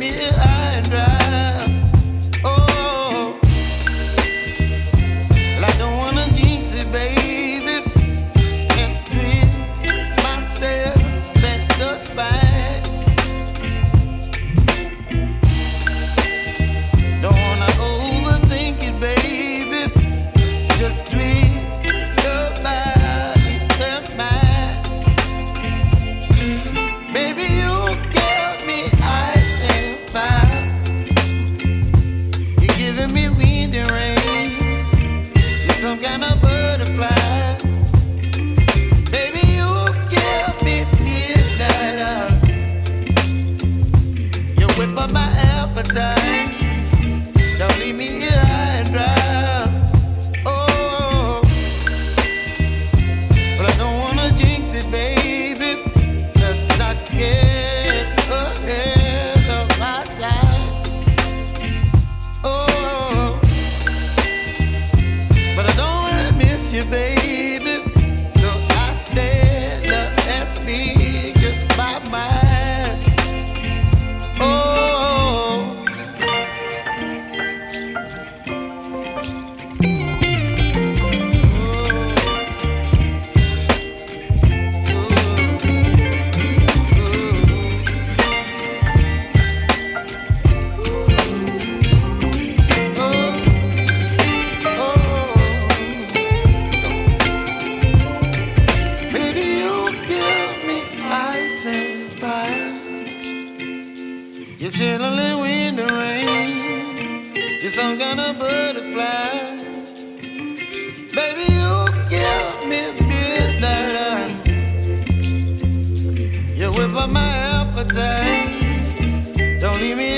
me high and dry. Oh, well, I don't wanna jinx it, baby, and twist myself at the spine. Don't wanna overthink it, baby. It's just twist your body and mine. Baby, you give me ice and fire. You're giving me wind and rain. You're some kind of butterfly. Baby, you give me midnight. You whip up my appetite. Don't leave me here high and dry. Oh, but I don't wanna jinx it, baby. Let's not get ahead of my time. Oh, but I don't wanna miss you, baby. So I stand up and speak my mind. Oh. Baby, you give me ice and fire. You're chilling wind and rain. You're some kind of butterfly. Baby, you give me midnight. You whip up my appetite. Don't leave me